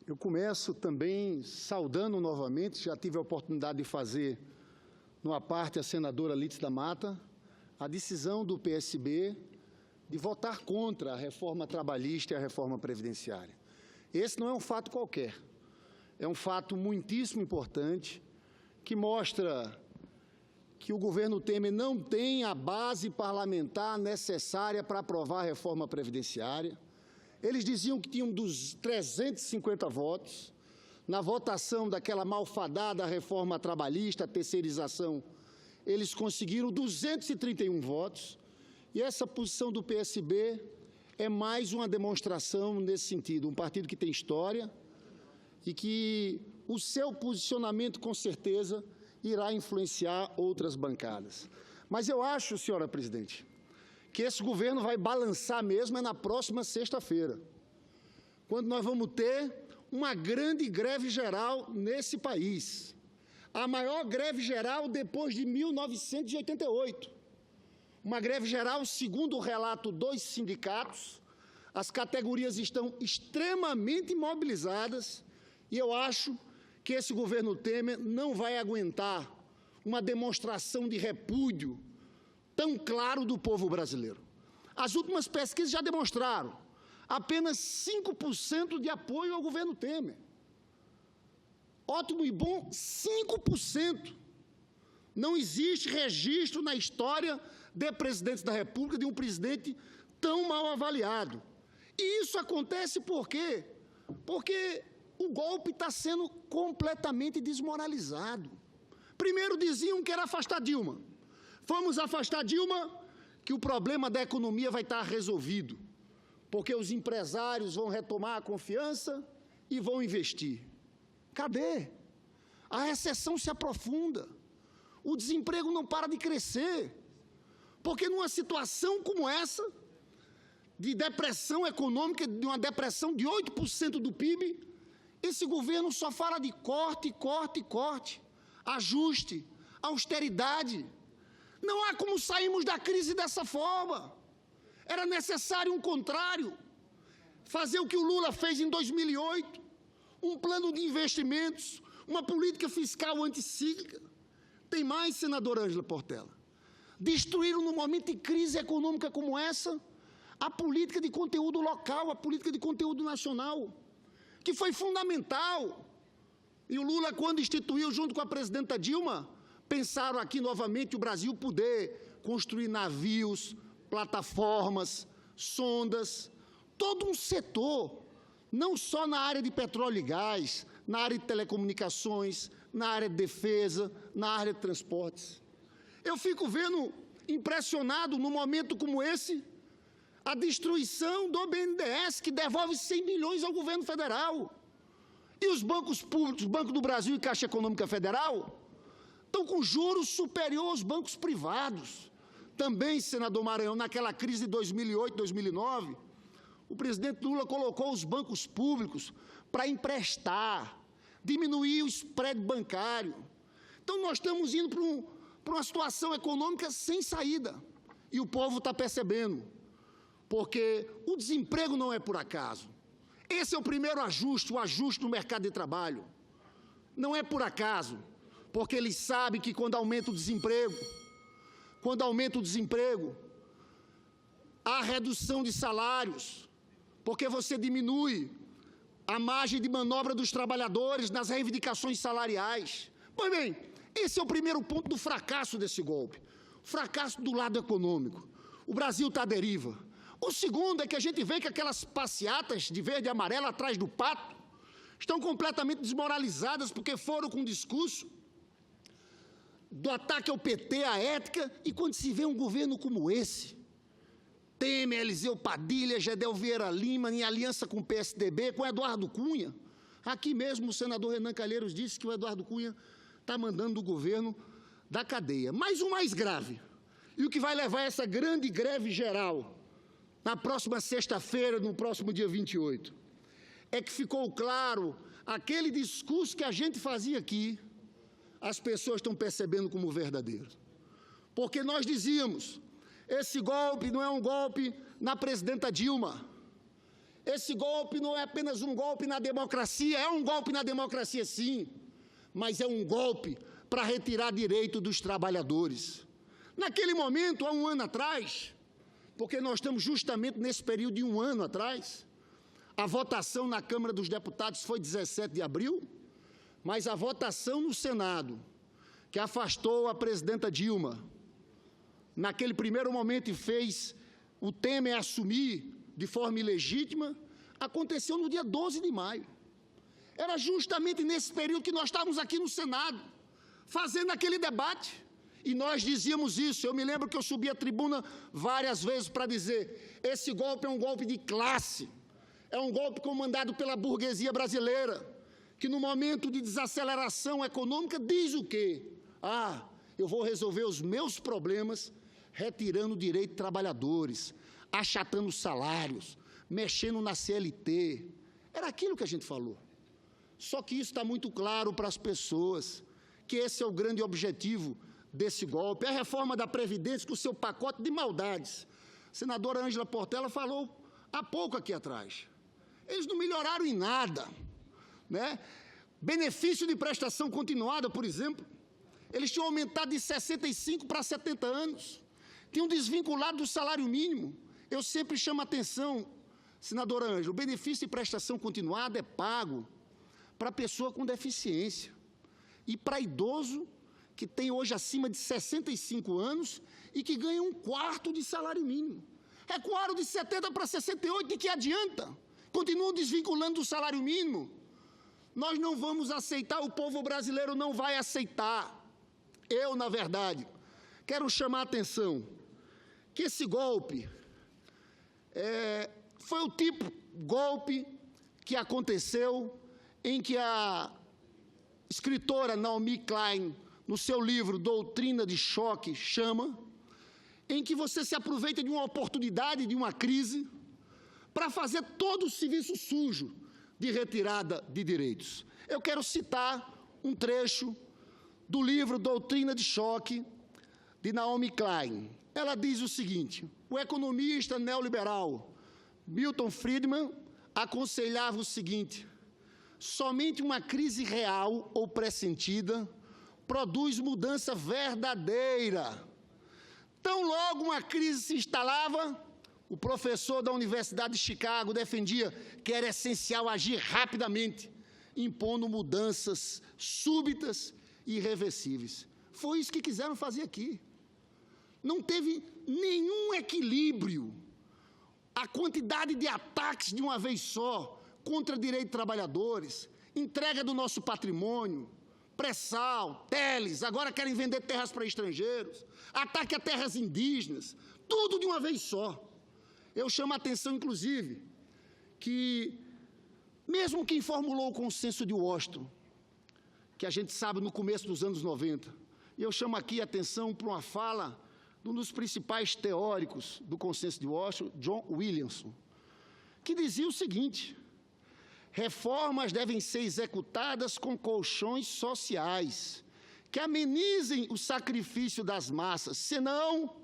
Eu começo também saudando novamente, já tive a oportunidade de fazer, numa parte, a senadora Lídice da Mata, a decisão do PSB de votar contra a reforma trabalhista e a reforma previdenciária. Esse não é um fato qualquer, é um fato muitíssimo importante, que mostra que o governo Temer não tem a base parlamentar necessária para aprovar a reforma previdenciária. Eles diziam que tinham dos 350 votos. Na votação daquela malfadada reforma trabalhista, a terceirização, eles conseguiram 231 votos. E essa posição do PSB é mais uma demonstração nesse sentido. Um partido que tem história e que o seu posicionamento, com certeza, irá influenciar outras bancadas. Mas eu acho, senhora presidente, que esse governo vai balançar mesmo na próxima sexta-feira, quando nós vamos ter uma grande greve geral nesse país. A maior greve geral depois de 1988. Uma greve geral, segundo o relato dos sindicatos, as categorias estão extremamente mobilizadas e eu acho que esse governo Temer não vai aguentar uma demonstração de repúdio tão claro do povo brasileiro. As últimas pesquisas já demonstraram apenas 5% de apoio ao governo Temer. Ótimo e bom, 5%. Não existe registro na história de presidentes da República de um presidente tão mal avaliado. E isso acontece por quê? Porque o golpe está sendo completamente desmoralizado. Primeiro diziam que era afastar Dilma. Vamos afastar Dilma, que o problema da economia vai estar resolvido, porque os empresários vão retomar a confiança e vão investir. Cadê? A recessão se aprofunda. O desemprego não para de crescer. Porque numa situação como essa, de depressão econômica, de uma depressão de 8% do PIB, esse governo só fala de corte, corte, corte, ajuste, austeridade. Não há como sairmos da crise dessa forma. Era necessário um contrário. Fazer o que o Lula fez em 2008, um plano de investimentos, uma política fiscal anticíclica. Tem mais, senadora Ângela Portela. Destruíram, num momento de crise econômica como essa, a política de conteúdo local, a política de conteúdo nacional, que foi fundamental. E o Lula, quando instituiu, junto com a presidenta Dilma, pensaram aqui novamente o Brasil poder construir navios, plataformas, sondas, todo um setor, não só na área de petróleo e gás, na área de telecomunicações, na área de defesa, na área de transportes. Eu fico vendo, impressionado, num momento como esse, a destruição do BNDES, que devolve 100 milhões ao governo federal. E os bancos públicos, Banco do Brasil e Caixa Econômica Federal, estão com juros superiores aos bancos privados. Também, senador Maranhão, naquela crise de 2008, 2009, o presidente Lula colocou os bancos públicos para emprestar, diminuir o spread bancário. Então, nós estamos indo para uma situação econômica sem saída. E o povo está percebendo, porque o desemprego não é por acaso. Esse é o primeiro ajuste, o ajuste no mercado de trabalho. Não é por acaso, porque eles sabem que quando aumenta o desemprego, há redução de salários, porque você diminui a margem de manobra dos trabalhadores nas reivindicações salariais. Pois bem, esse é o primeiro ponto do fracasso desse golpe, o fracasso do lado econômico. O Brasil está à deriva. O segundo é que a gente vê que aquelas passeatas de verde e amarelo atrás do pato estão completamente desmoralizadas porque foram com o discurso do ataque ao PT, à ética, e quando se vê um governo como esse, Temer, Eliseu Padilha, Gedel Vieira Lima, em aliança com o PSDB, com Eduardo Cunha. Aqui mesmo o senador Renan Calheiros disse que o Eduardo Cunha está mandando o governo da cadeia. Mas o mais grave, e o que vai levar essa grande greve geral na próxima sexta-feira, no próximo dia 28, é que ficou claro aquele discurso que a gente fazia aqui, as pessoas estão percebendo como verdadeiro. Porque nós dizíamos, esse golpe não é um golpe na presidenta Dilma, Esse golpe não é apenas um golpe na democracia, é um golpe na democracia sim, mas é um golpe para retirar direito dos trabalhadores. Naquele momento, há um ano atrás, porque nós estamos justamente nesse período de um ano atrás, a votação na Câmara dos Deputados foi 17 de abril, mas a votação no Senado, que afastou a presidenta Dilma, naquele primeiro momento e fez o Temer assumir de forma ilegítima, aconteceu no dia 12 de maio. Era justamente nesse período que nós estávamos aqui no Senado, fazendo aquele debate, e nós dizíamos isso. Eu me lembro que eu subi à tribuna várias vezes para dizer, esse golpe é um golpe de classe, é um golpe comandado pela burguesia brasileira, que no momento de desaceleração econômica diz o quê? Ah, eu vou resolver os meus problemas retirando o direito de trabalhadores, achatando salários, mexendo na CLT. Era aquilo que a gente falou. Só que isso está muito claro para as pessoas, que esse é o grande objetivo desse golpe. É a reforma da Previdência com o seu pacote de maldades. A senadora Ângela Portela falou há pouco aqui atrás. Eles não melhoraram em nada, né? Benefício de prestação continuada, por exemplo, eles tinham aumentado de 65 para 70 anos, tinham desvinculado do salário mínimo. Eu sempre chamo a atenção, senadora Ângela, o benefício de prestação continuada é pago para pessoa com deficiência e para idoso que tem hoje acima de 65 anos e que ganha 1/4 de salário mínimo. Recuaram de 70 para 68, de que adianta? Continuam desvinculando do salário mínimo. Nós não vamos aceitar, o povo brasileiro não vai aceitar. Eu, na verdade, quero chamar a atenção que esse golpe foi o tipo de golpe que aconteceu em que a escritora Naomi Klein, no seu livro Doutrina de Choque, chama, em que você se aproveita de uma oportunidade, de uma crise, para fazer todo o serviço sujo de retirada de direitos. Eu quero citar um trecho do livro Doutrina de Choque, de Naomi Klein. Ela diz o seguinte: o economista neoliberal Milton Friedman aconselhava o seguinte: somente uma crise real ou pressentida produz mudança verdadeira. Tão logo uma crise se instalava, o professor da Universidade de Chicago defendia que era essencial agir rapidamente, impondo mudanças súbitas e irreversíveis. Foi isso que quiseram fazer aqui. Não teve nenhum equilíbrio. A quantidade de ataques de uma vez só contra direitos de trabalhadores, entrega do nosso patrimônio, pré-sal, teles, agora querem vender terras para estrangeiros, ataque a terras indígenas, tudo de uma vez só. Eu chamo a atenção, inclusive, que mesmo quem formulou o consenso de Washington, que a gente sabe no começo dos anos 90, e eu chamo aqui a atenção para uma fala de um dos principais teóricos do consenso de Washington, John Williamson, que dizia o seguinte: reformas devem ser executadas com colchões sociais, que amenizem o sacrifício das massas, senão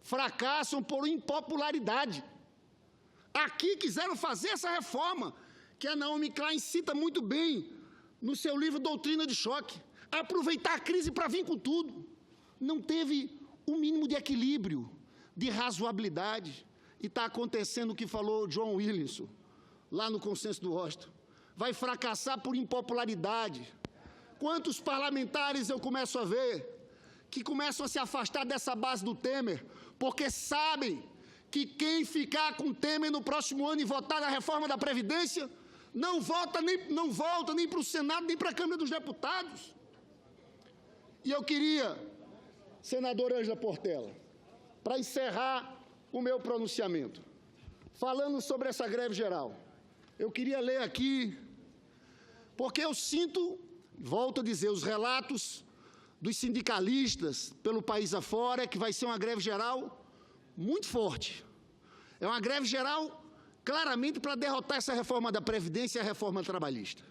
fracassam por impopularidade. Aqui quiseram fazer essa reforma, que a Naomi Klein cita muito bem no seu livro Doutrina de Choque, aproveitar a crise para vir com tudo. Não teve um mínimo de equilíbrio, de razoabilidade, e está acontecendo o que falou John Williamson, lá no consenso do Washington. Vai fracassar por impopularidade. Quantos parlamentares eu começo a ver que começam a se afastar dessa base do Temer, porque sabem que quem ficar com o Temer no próximo ano e votar na reforma da Previdência não volta nem para o Senado, nem para a Câmara dos Deputados. E eu queria, senadora Ângela Portela, para encerrar o meu pronunciamento, falando sobre essa greve geral, eu queria ler aqui, porque eu sinto, volto a dizer, os relatos dos sindicalistas pelo país afora, é que vai ser uma greve geral muito forte. É uma greve geral claramente para derrotar essa reforma da Previdência e a reforma trabalhista.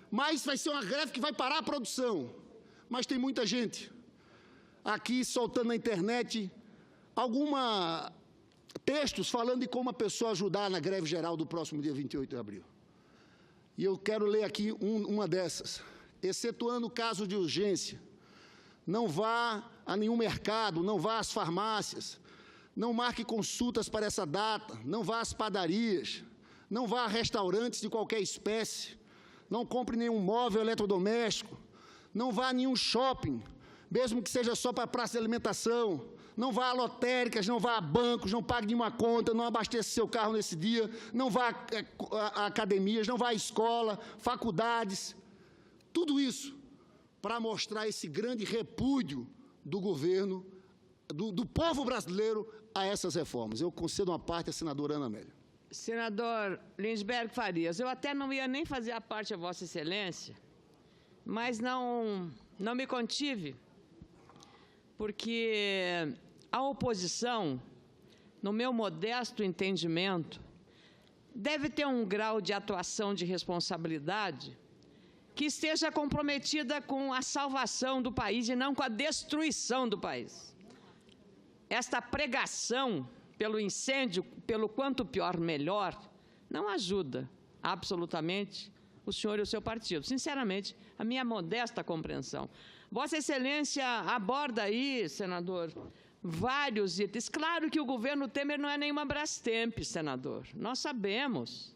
Mas vai ser uma greve que vai parar a produção. Mas tem muita gente aqui soltando na internet alguma textos falando de como a pessoa ajudar na greve geral do próximo dia 28 de abril. E eu quero ler aqui uma dessas. Excetuando o caso de urgência, não vá a nenhum mercado, não vá às farmácias, não marque consultas para essa data, não vá às padarias, não vá a restaurantes de qualquer espécie, não compre nenhum móvel eletrodoméstico, não vá a nenhum shopping, mesmo que seja só para praça de alimentação, não vá a lotéricas, não vá a bancos, não pague nenhuma conta, não abasteça seu carro nesse dia, não vá a academias, não vá à escola, faculdades, tudo isso para mostrar esse grande repúdio do governo, do povo brasileiro a essas reformas. Eu concedo uma parte à senadora Ana Amélia. Senador Lindbergh Farias, eu até não ia nem fazer a parte a Vossa Excelência, mas não me contive, porque a oposição, no meu modesto entendimento, deve ter um grau de atuação de responsabilidade que esteja comprometida com a salvação do país e não com a destruição do país. Esta pregação pelo incêndio, pelo quanto pior, melhor, não ajuda absolutamente o senhor e o seu partido. Sinceramente, a minha modesta compreensão. Vossa Excelência aborda aí, senador, vários itens. Claro que o governo Temer não é nenhuma Brastemp, senador. Nós sabemos.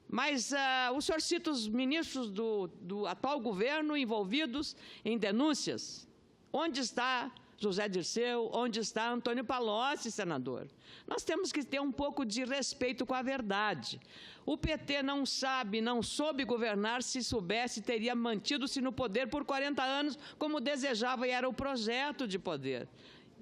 Mas o senhor cita os ministros do atual governo envolvidos em denúncias. Onde está José Dirceu? Onde está Antônio Palocci, senador? Nós temos que ter um pouco de respeito com a verdade. O PT não sabe, não soube governar. Se soubesse, teria mantido-se no poder por 40 anos, como desejava e era o projeto de poder.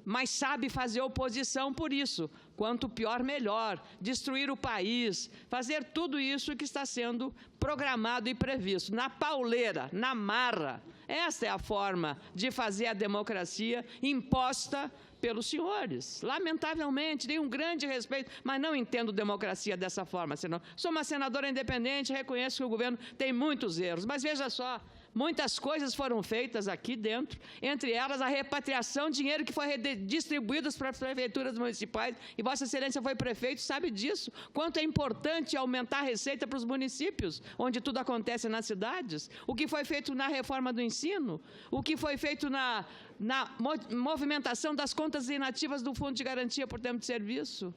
Mas sabe fazer oposição por isso. Quanto pior, melhor. Destruir o país, fazer tudo isso que está sendo programado e previsto. Na pauleira, na marra. Esta é a forma de fazer a democracia imposta pelos senhores. Lamentavelmente, tenho um grande respeito, mas não entendo democracia dessa forma, senador. Sou uma senadora independente, reconheço que o governo tem muitos erros, mas veja só, muitas coisas foram feitas aqui dentro, entre elas a repatriação de dinheiro que foi distribuído para as prefeituras municipais, e Vossa Excelência foi prefeito, sabe disso, quanto é importante aumentar a receita para os municípios, onde tudo acontece nas cidades, o que foi feito na reforma do ensino, o que foi feito na movimentação das contas inativas do Fundo de Garantia por Tempo de Serviço.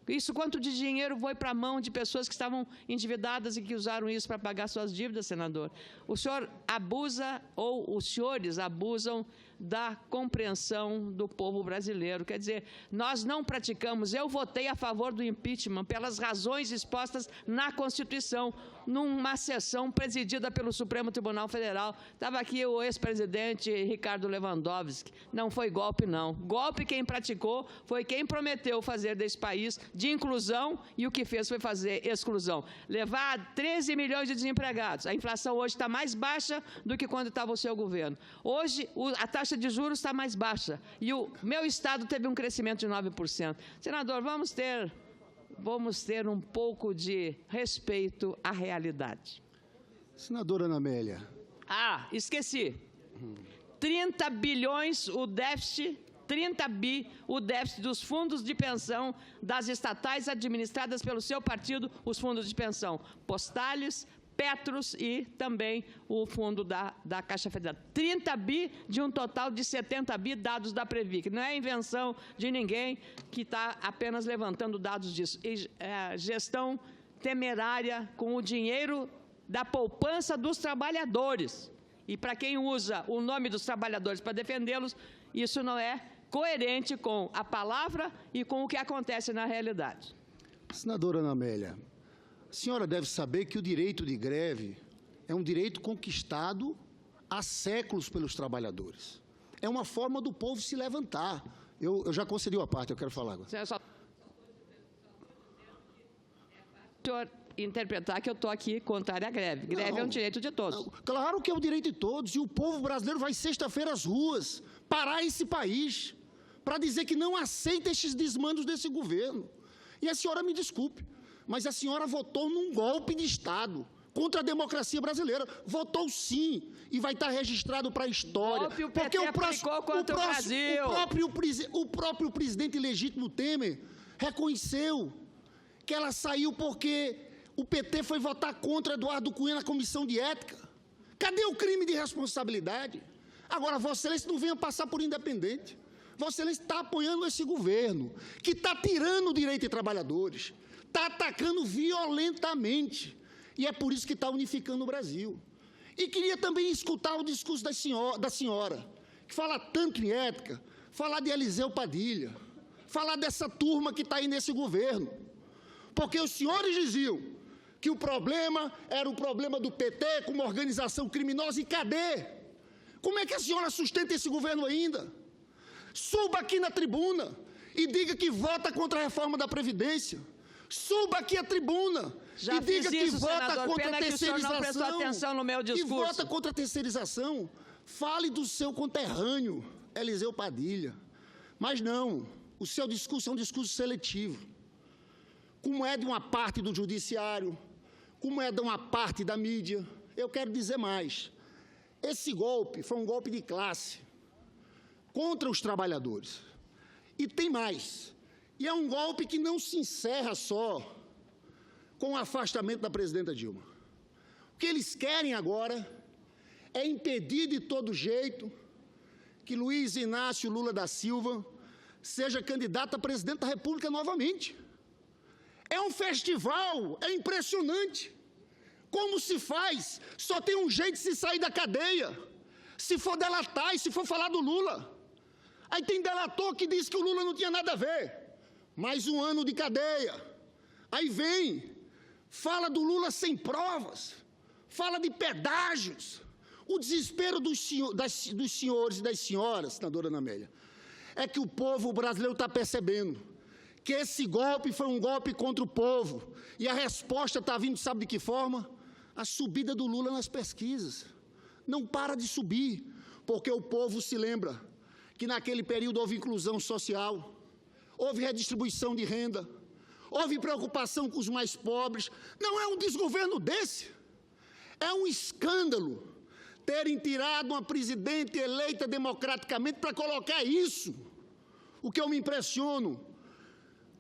Isso, quanto de dinheiro foi para a mão de pessoas que estavam endividadas e que usaram isso para pagar suas dívidas, senador? O senhor abusa, ou os senhores abusam, da compreensão do povo brasileiro. Quer dizer, nós não praticamos, eu votei a favor do impeachment pelas razões expostas na Constituição, numa sessão presidida pelo Supremo Tribunal Federal. Estava aqui o ex-presidente Ricardo Lewandowski. Não foi golpe, não. Golpe quem praticou foi quem prometeu fazer desse país de inclusão e o que fez foi fazer exclusão. Levar 13 milhões de desempregados. A inflação hoje está mais baixa do que quando estava o seu governo. Hoje, a taxa de juros está mais baixa e o meu estado teve um crescimento de 9%. Senador, vamos ter um pouco de respeito à realidade. Senadora Ana Amélia. Esqueci. 30 bilhões o déficit, 30 bi o déficit dos fundos de pensão das estatais administradas pelo seu partido, os fundos de pensão Postales, Petros e também o fundo da Caixa Federal. 30 bi de um total de 70 bi dados da Previc. Não é invenção de ninguém que está apenas levantando dados disso. Gestão temerária com o dinheiro da poupança dos trabalhadores. E para quem usa o nome dos trabalhadores para defendê-los, isso não é coerente com a palavra e com o que acontece na realidade. Senadora Ana Amélia, a senhora deve saber que o direito de greve é um direito conquistado há séculos pelos trabalhadores. É uma forma do povo se levantar. Eu já concedi uma parte, eu quero falar agora. Senhor, interpretar que eu estou aqui contrário à greve. Greve é um direito de todos. Claro que é o direito de todos, e o povo brasileiro vai sexta-feira às ruas parar esse país para dizer que não aceita esses desmandos desse governo. E a senhora me desculpe, mas a senhora votou num golpe de Estado contra a democracia brasileira. Votou sim, e vai estar registrado para a história. Porque o próprio presidente legítimo Temer reconheceu que ela saiu porque o PT foi votar contra Eduardo Cunha na Comissão de Ética. Cadê o crime de responsabilidade? Agora, Vossa Excelência não venha passar por independente. Vossa Excelência está apoiando esse governo, que está tirando o direito de trabalhadores, está atacando violentamente, e é por isso que está unificando o Brasil. E queria também escutar o discurso da senhora, que fala tanto em ética, falar de Eliseu Padilha, falar dessa turma que está aí nesse governo. Porque os senhores diziam que o problema era o problema do PT como organização criminosa, e cadê? Como é que a senhora sustenta esse governo ainda? Suba aqui na tribuna e diga que vota contra a reforma da Previdência. Suba aqui à tribuna e diga que vota contra a terceirização. E vota contra a terceirização. Fale do seu conterrâneo, Eliseu Padilha. Mas não, o seu discurso é um discurso seletivo. Como é de uma parte do judiciário, como é de uma parte da mídia. Eu quero dizer mais. Esse golpe foi um golpe de classe contra os trabalhadores. E tem mais. E é um golpe que não se encerra só com o afastamento da presidenta Dilma. O que eles querem agora é impedir de todo jeito que Luiz Inácio Lula da Silva seja candidato a presidente da República novamente. É um festival, é impressionante. Como se faz? Só tem um jeito de se sair da cadeia. Se for delatar e se for falar do Lula. Aí tem delator que diz que o Lula não tinha nada a ver. Mais um ano de cadeia. Aí vem, fala do Lula sem provas, fala de pedágios. O desespero dos senhores e das senhoras, senadora Ana Amélia, é que o povo brasileiro está percebendo que esse golpe foi um golpe contra o povo. E a resposta está vindo, sabe de que forma? A subida do Lula nas pesquisas. Não para de subir, porque o povo se lembra que naquele período houve inclusão social, houve redistribuição de renda, houve preocupação com os mais pobres. Não é um desgoverno desse. É um escândalo terem tirado uma presidente eleita democraticamente para colocar isso. O que eu me impressiono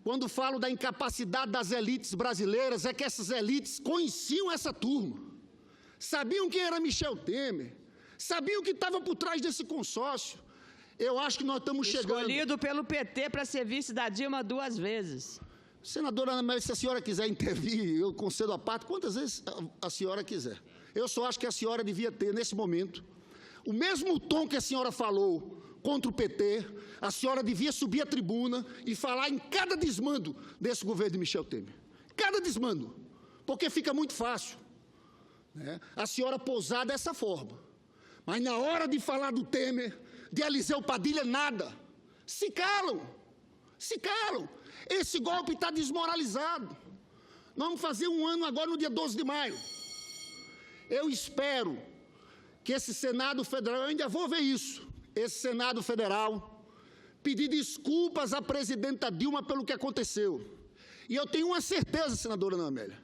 quando falo da incapacidade das elites brasileiras é que essas elites conheciam essa turma, sabiam quem era Michel Temer, sabiam que estava por trás desse consórcio. Eu acho que nós estamos chegando... Escolhido pelo PT para ser vice da Dilma 2 vezes. Senadora Ana Amélia, se a senhora quiser intervir, eu concedo a parte quantas vezes a senhora quiser. Eu só acho que a senhora devia ter, nesse momento, o mesmo tom que a senhora falou contra o PT, a senhora devia subir à tribuna e falar em cada desmando desse governo de Michel Temer. Cada desmando. Porque fica muito fácil, né, a senhora pousar dessa forma. Mas na hora de falar do Temer, de Eliseu Padilha, nada. Se calam. Se calam. Esse golpe está desmoralizado. Nós vamos fazer um ano agora no dia 12 de maio. Eu espero que esse Senado Federal, eu ainda vou ver isso, esse Senado Federal, pedir desculpas à presidenta Dilma pelo que aconteceu. E eu tenho uma certeza, senadora Ana Amélia,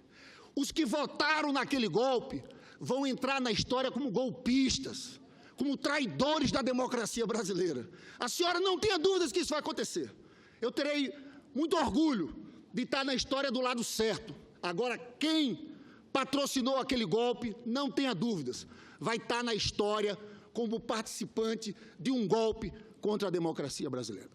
os que votaram naquele golpe vão entrar na história como golpistas, como traidores da democracia brasileira. A senhora não tenha dúvidas que isso vai acontecer. Eu terei muito orgulho de estar na história do lado certo. Agora, quem patrocinou aquele golpe, não tenha dúvidas, vai estar na história como participante de um golpe contra a democracia brasileira.